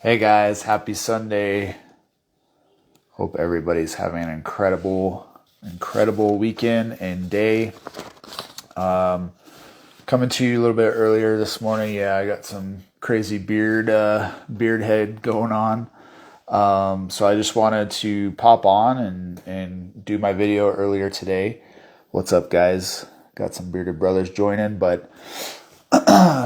Hey guys, happy Sunday. Hope everybody's having an incredible weekend and day. Coming to you a little bit earlier this morning. Yeah, I got some crazy beard head going on. So I just wanted to pop on and do my video earlier today. What's up, guys? Got some bearded brothers joining, but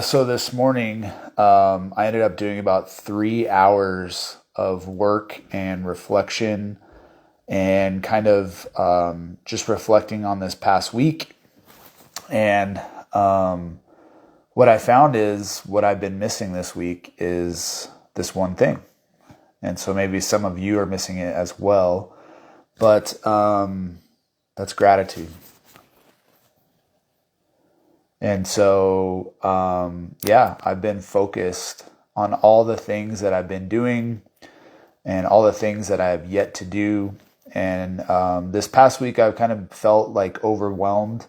so this morning, I ended up doing about 3 hours of work and reflection and kind of just reflecting on this past week. And what I found is what I've been missing this week is this one thing. And so maybe some of you are missing it as well. But that's gratitude. And so, I've been focused on all the things that I've been doing and all the things that I have yet to do. And this past week, I've kind of felt like overwhelmed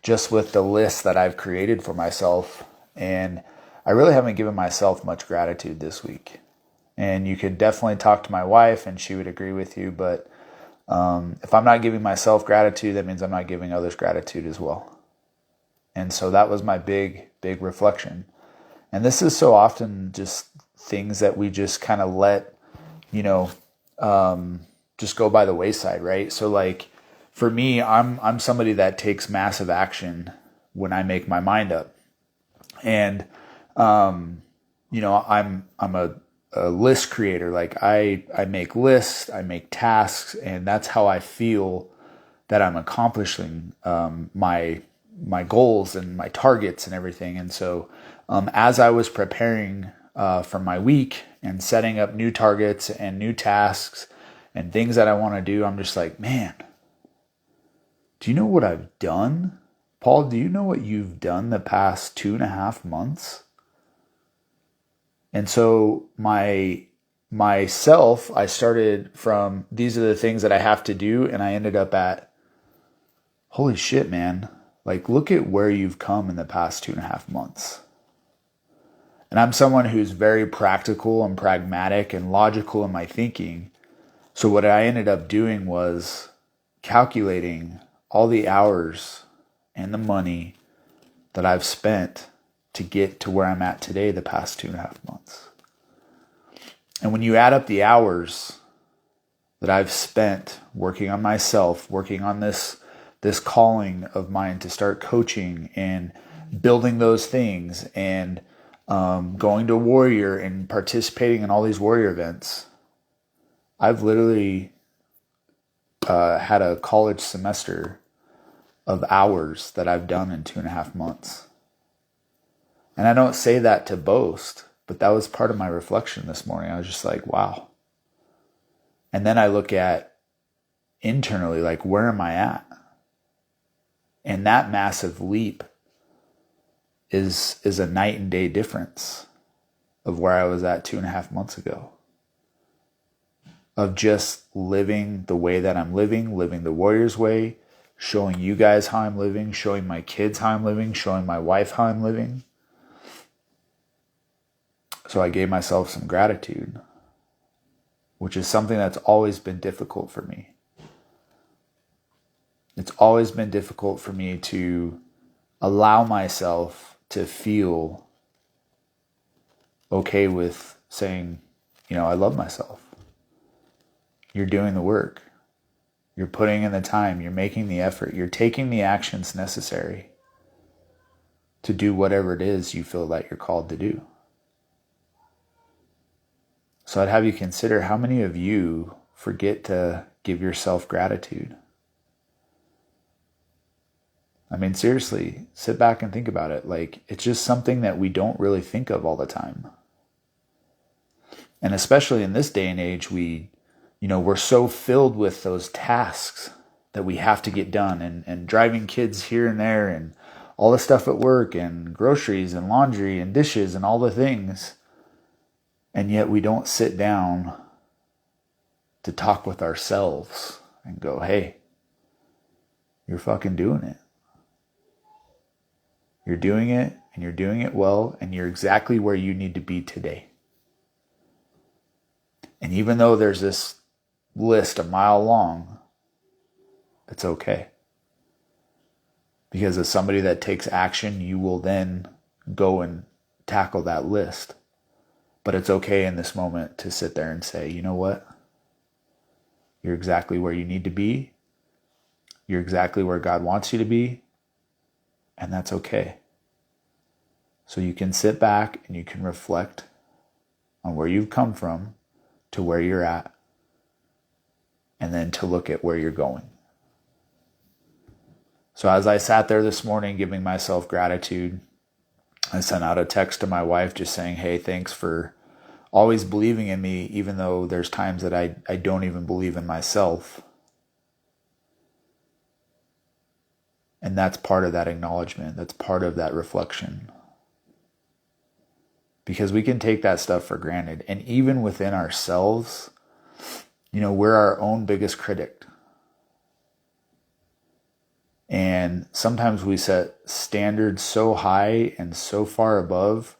just with the list that I've created for myself. And I really haven't given myself much gratitude this week. And you could definitely talk to my wife and she would agree with you. But if I'm not giving myself gratitude, that means I'm not giving others gratitude as well. And so that was my big reflection. And this is so often just things that we just kind of let, just go by the wayside, right? So like for me, I'm somebody that takes massive action when I make my mind up. And, I'm a list creator. Like I make lists, I make tasks, and that's how I feel that I'm accomplishing my goals and my targets and everything. And so as I was preparing for my week and setting up new targets and new tasks and things that I want to do, I'm just like, man, do you know what I've done? Paul, do you know what you've done the past 2.5 months? And so myself, I started from these are the things that I have to do, and I ended up at, holy shit, man. Like, look at where you've come in the past 2.5 months. And I'm someone who's very practical and pragmatic and logical in my thinking. So what I ended up doing was calculating all the hours and the money that I've spent to get to where I'm at today the past 2.5 months. And when you add up the hours that I've spent working on myself, working on this calling of mine to start coaching and building those things and going to Warrior and participating in all these Warrior events, I've literally had a college semester of hours that I've done in 2.5 months. And I don't say that to boast, but that was part of my reflection this morning. I was just like, wow. And then I look at internally, like, where am I at? And that massive leap is a night and day difference of where I was at 2.5 months ago. Of just living the way that I'm living the Warrior's way, showing you guys how I'm living, showing my kids how I'm living, showing my wife how I'm living. So I gave myself some gratitude, which is something that's always been difficult for me. It's always been difficult for me to allow myself to feel okay with saying, I love myself. You're doing the work. You're putting in the time. You're making the effort. You're taking the actions necessary to do whatever it is you feel like you're called to do. So I'd have you consider how many of you forget to give yourself gratitude. I mean, seriously, sit back and think about it. Like, it's just something that we don't really think of all the time. And especially in this day and age, we're so filled with those tasks that we have to get done and driving kids here and there and all the stuff at work and groceries and laundry and dishes and all the things. And yet we don't sit down to talk with ourselves and go, hey, you're fucking doing it. You're doing it, and you're doing it well, and you're exactly where you need to be today. And even though there's this list a mile long, it's okay. Because as somebody that takes action, you will then go and tackle that list. But it's okay in this moment to sit there and say, you know what? You're exactly where you need to be. You're exactly where God wants you to be. And that's okay. So you can sit back and you can reflect on where you've come from to where you're at, and then to look at where you're going. So as I sat there this morning giving myself gratitude, I sent out a text to my wife just saying, hey, thanks for always believing in me, even though there's times that I don't even believe in myself. And that's part of that acknowledgement. That's part of that reflection. Because we can take that stuff for granted. And even within ourselves, we're our own biggest critic. And sometimes we set standards so high and so far above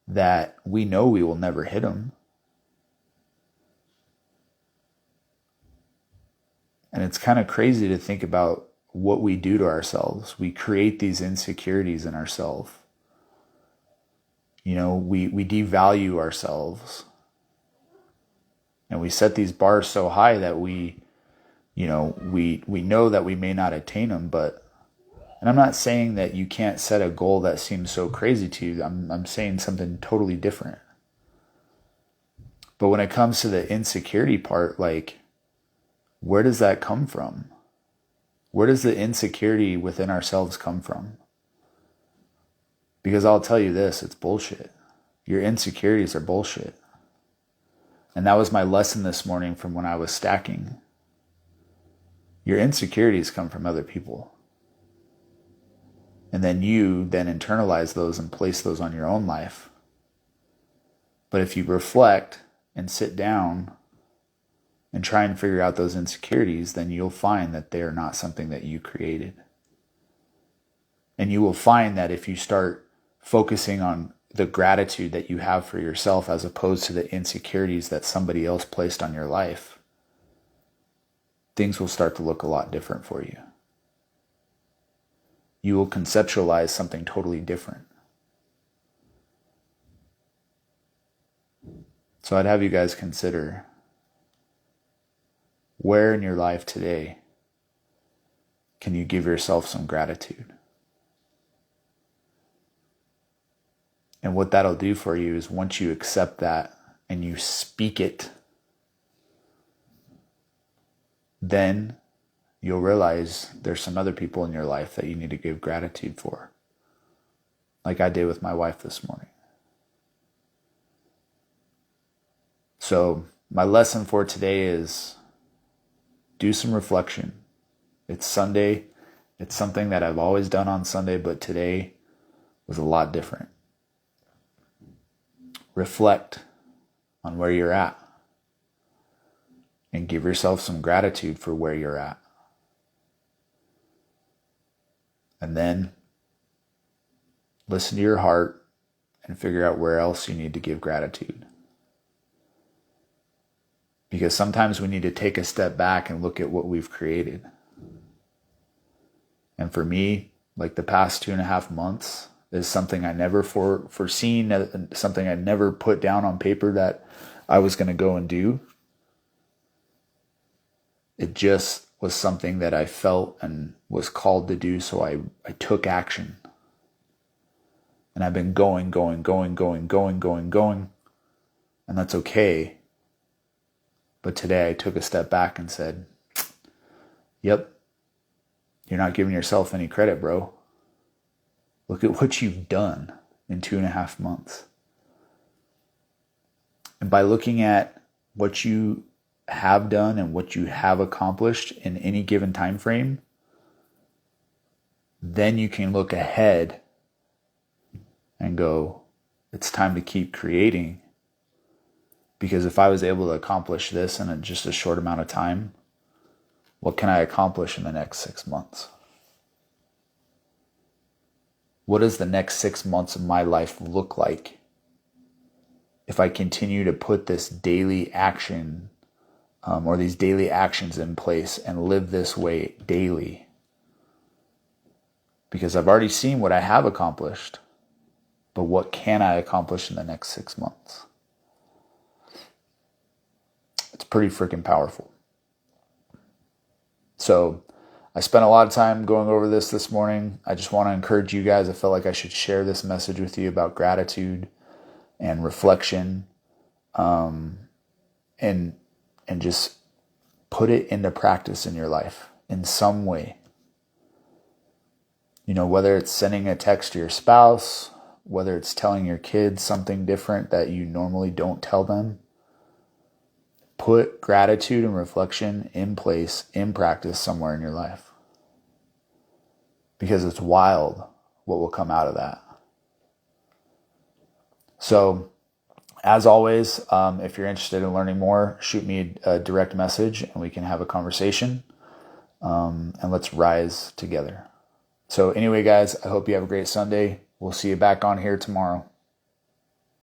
that we know we will never hit them. And it's kind of crazy to think about what we do to ourselves. We create these insecurities in ourselves. We devalue ourselves. And we set these bars so high that we know that we may not attain them, and I'm not saying that you can't set a goal that seems so crazy to you. I'm saying something totally different. But when it comes to the insecurity part, where does that come from? Where does the insecurity within ourselves come from? Because I'll tell you this, it's bullshit. Your insecurities are bullshit. And that was my lesson this morning from when I was stacking. Your insecurities come from other people. And then you internalize those and place those on your own life. But if you reflect and sit down and try and figure out those insecurities, then you'll find that they are not something that you created. And you will find that if you start focusing on the gratitude that you have for yourself as opposed to the insecurities that somebody else placed on your life, things will start to look a lot different for you. You will conceptualize something totally different. So I'd have you guys consider, where in your life today can you give yourself some gratitude? And what that'll do for you is once you accept that and you speak it, then you'll realize there's some other people in your life that you need to give gratitude for. Like I did with my wife this morning. So my lesson for today is do some reflection. It's Sunday. It's something that I've always done on Sunday, but today was a lot different. Reflect on where you're at and give yourself some gratitude for where you're at. And then listen to your heart and figure out where else you need to give gratitude. Because sometimes we need to take a step back and look at what we've created. And for me, the past 2.5 months is something I never foreseen, something I never put down on paper that I was going to go and do. It just was something that I felt and was called to do, so I took action. And I've been going, and that's okay. But today I took a step back and said, yep, you're not giving yourself any credit, bro. Look at what you've done in 2.5 months. And by looking at what you have done and what you have accomplished in any given time frame, then you can look ahead and go, it's time to keep creating. Because if I was able to accomplish this in just a short amount of time, what can I accomplish in the next 6 months? What does the next 6 months of my life look like? if I continue to put this daily action or these daily actions in place and live this way daily. Because I've already seen what I have accomplished, but what can I accomplish in the next 6 months? It's pretty freaking powerful. So I spent a lot of time going over this morning. I just want to encourage you guys. I felt like I should share this message with you about gratitude and reflection, and just put it into practice in your life in some way. You know, whether it's sending a text to your spouse, whether it's telling your kids something different that you normally don't tell them. Put gratitude and reflection in place, in practice somewhere in your life. Because it's wild what will come out of that. So, as always, if you're interested in learning more, shoot me a direct message and we can have a conversation. And let's rise together. So anyway, guys, I hope you have a great Sunday. We'll see you back on here tomorrow.